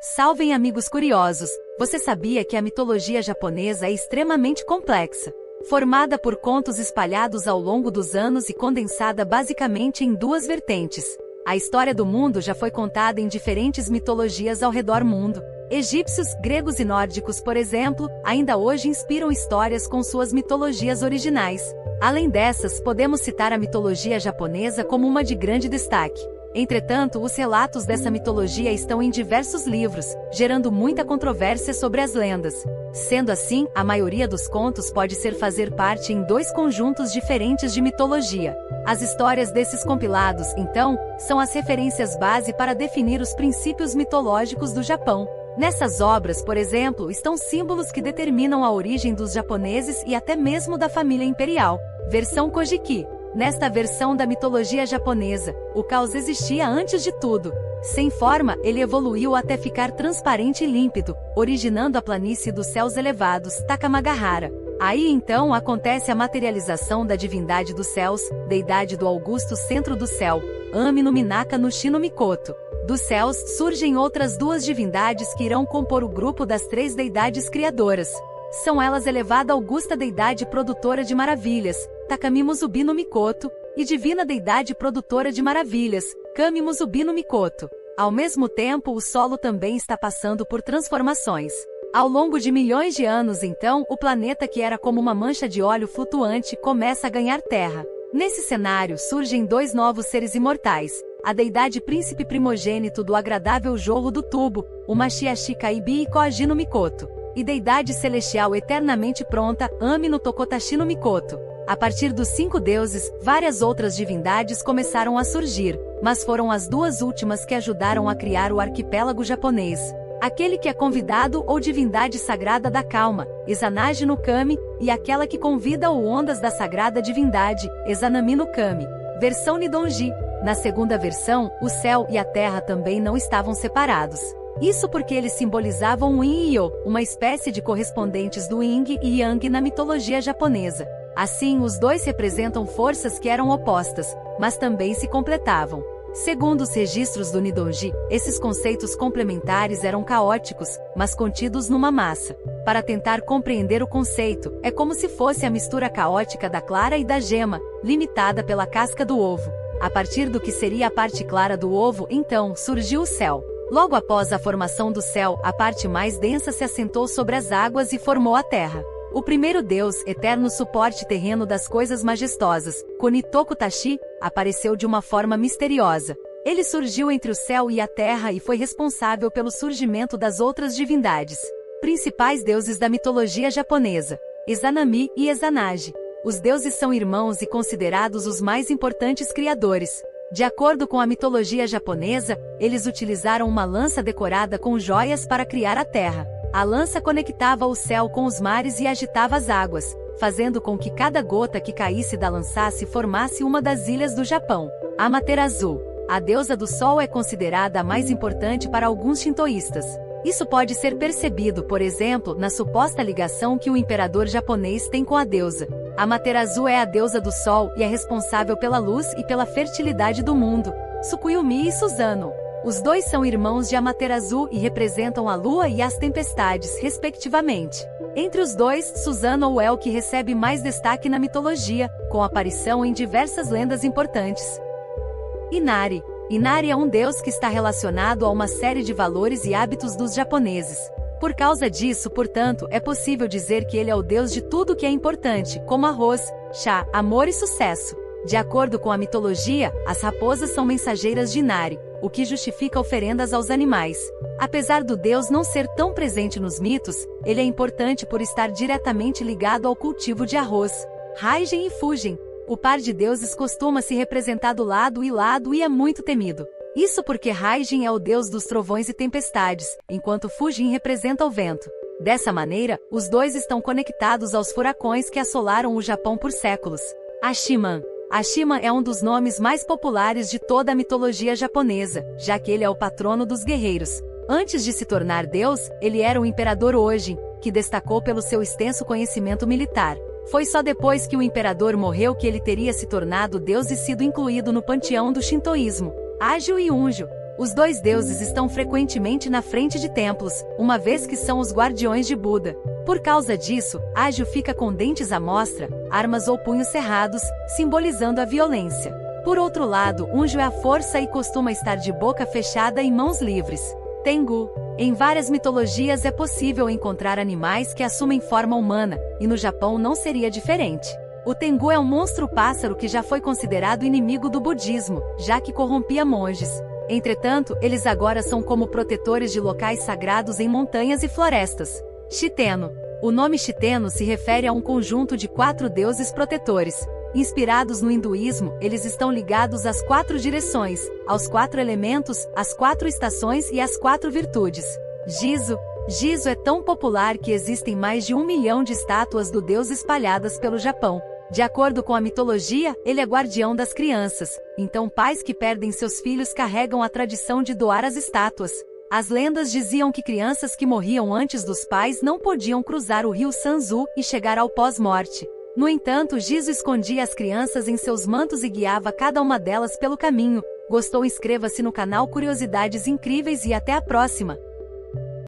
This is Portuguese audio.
Salvem amigos curiosos, você sabia que a mitologia japonesa é extremamente complexa? Formada por contos espalhados ao longo dos anos e condensada basicamente em duas vertentes. A história do mundo já foi contada em diferentes mitologias ao redor do mundo. Egípcios, gregos e nórdicos, por exemplo, ainda hoje inspiram histórias com suas mitologias originais. Além dessas, podemos citar a mitologia japonesa como uma de grande destaque. Entretanto, os relatos dessa mitologia estão em diversos livros, gerando muita controvérsia sobre as lendas. Sendo assim, a maioria dos contos pode fazer parte em dois conjuntos diferentes de mitologia. As histórias desses compilados, então, são as referências base para definir os princípios mitológicos do Japão. Nessas obras, por exemplo, estão símbolos que determinam a origem dos japoneses e até mesmo da família imperial. Versão Kojiki. Nesta versão da mitologia japonesa, o caos existia antes de tudo. Sem forma, ele evoluiu até ficar transparente e límpido, originando a planície dos céus elevados, Takamagahara. Aí então acontece a materialização da divindade dos céus, deidade do augusto centro do céu, Ami no Minaka no Shi no Mikoto. Dos céus, surgem outras duas divindades que irão compor o grupo das três deidades criadoras. São elas elevada augusta deidade produtora de maravilhas, Takami Musubi no Mikoto, e divina deidade produtora de maravilhas, Kami Musubi no Mikoto. Ao mesmo tempo, o solo também está passando por transformações. Ao longo de milhões de anos, então, o planeta que era como uma mancha de óleo flutuante começa a ganhar terra. Nesse cenário, surgem dois novos seres imortais, a deidade príncipe primogênito do agradável jorro do tubo, o Mashiashi Kaibi e Koji no Mikoto, e deidade celestial eternamente pronta, Ami no Tokotashi no Mikoto. A partir dos 5 deuses, várias outras divindades começaram a surgir, mas foram as duas últimas que ajudaram a criar o arquipélago japonês. Aquele que é convidado ou divindade sagrada da calma, Izanagi no Kami, e aquela que convida o ondas da sagrada divindade, Izanami no Kami. Versão Nidonji. Na segunda versão, o céu e a terra também não estavam separados. Isso porque eles simbolizavam o Yin e Yo, uma espécie de correspondentes do Yin e Yang na mitologia japonesa. Assim, os dois representam forças que eram opostas, mas também se completavam. Segundo os registros do Nidonji, esses conceitos complementares eram caóticos, mas contidos numa massa. Para tentar compreender o conceito, é como se fosse a mistura caótica da clara e da gema, limitada pela casca do ovo. A partir do que seria a parte clara do ovo, então, surgiu o céu. Logo após a formação do céu, a parte mais densa se assentou sobre as águas e formou a terra. O primeiro deus, eterno suporte terreno das coisas majestosas, Kunitoku Tashi, apareceu de uma forma misteriosa. Ele surgiu entre o céu e a terra e foi responsável pelo surgimento das outras divindades. Principais deuses da mitologia japonesa: Izanami e Izanagi. Os deuses são irmãos e considerados os mais importantes criadores. De acordo com a mitologia japonesa, eles utilizaram uma lança decorada com joias para criar a terra. A lança conectava o céu com os mares e agitava as águas, fazendo com que cada gota que caísse da lançasse formasse uma das ilhas do Japão. Amaterasu, a deusa do sol, é considerada a mais importante para alguns shintoístas. Isso pode ser percebido, por exemplo, na suposta ligação que o imperador japonês tem com a deusa. Amaterasu é a deusa do sol e é responsável pela luz e pela fertilidade do mundo. Tsukuyomi e Susanoo. Os dois são irmãos de Amaterasu e representam a lua e as tempestades, respectivamente. Entre os dois, Susanoo é o que recebe mais destaque na mitologia, com aparição em diversas lendas importantes. Inari. Inari é um deus que está relacionado a uma série de valores e hábitos dos japoneses. Por causa disso, portanto, é possível dizer que ele é o deus de tudo que é importante, como arroz, chá, amor e sucesso. De acordo com a mitologia, as raposas são mensageiras de Inari, o que justifica oferendas aos animais. Apesar do deus não ser tão presente nos mitos, ele é importante por estar diretamente ligado ao cultivo de arroz. Raijin e Fujin. O par de deuses costuma se representar do lado e é muito temido. Isso porque Raijin é o deus dos trovões e tempestades, enquanto Fujin representa o vento. Dessa maneira, os dois estão conectados aos furacões que assolaram o Japão por séculos. Ashiman. Ashiman é um dos nomes mais populares de toda a mitologia japonesa, já que ele é o patrono dos guerreiros. Antes de se tornar deus, ele era o imperador Ojin, que destacou pelo seu extenso conhecimento militar. Foi só depois que o imperador morreu que ele teria se tornado deus e sido incluído no panteão do shintoísmo. Ágio e Unjo. Os dois deuses estão frequentemente na frente de templos, uma vez que são os guardiões de Buda. Por causa disso, Ágil fica com dentes à mostra, armas ou punhos cerrados, simbolizando a violência. Por outro lado, Unjo é a força e costuma estar de boca fechada e mãos livres. Tengu. Em várias mitologias é possível encontrar animais que assumem forma humana, e no Japão não seria diferente. O Tengu é um monstro-pássaro que já foi considerado inimigo do budismo, já que corrompia monges. Entretanto, eles agora são como protetores de locais sagrados em montanhas e florestas. Shiteno. O nome Shiteno se refere a um conjunto de 4 deuses protetores. Inspirados no hinduísmo, eles estão ligados às 4 direções, aos 4 elementos, às 4 estações e às 4 virtudes. Jizo. Jizo é tão popular que existem mais de 1 milhão de estátuas do deus espalhadas pelo Japão. De acordo com a mitologia, ele é guardião das crianças, então pais que perdem seus filhos carregam a tradição de doar as estátuas. As lendas diziam que crianças que morriam antes dos pais não podiam cruzar o rio Sanzu e chegar ao pós-morte. No entanto, Jizo escondia as crianças em seus mantos e guiava cada uma delas pelo caminho. Gostou? Inscreva-se no canal Curiosidades Incríveis e até a próxima!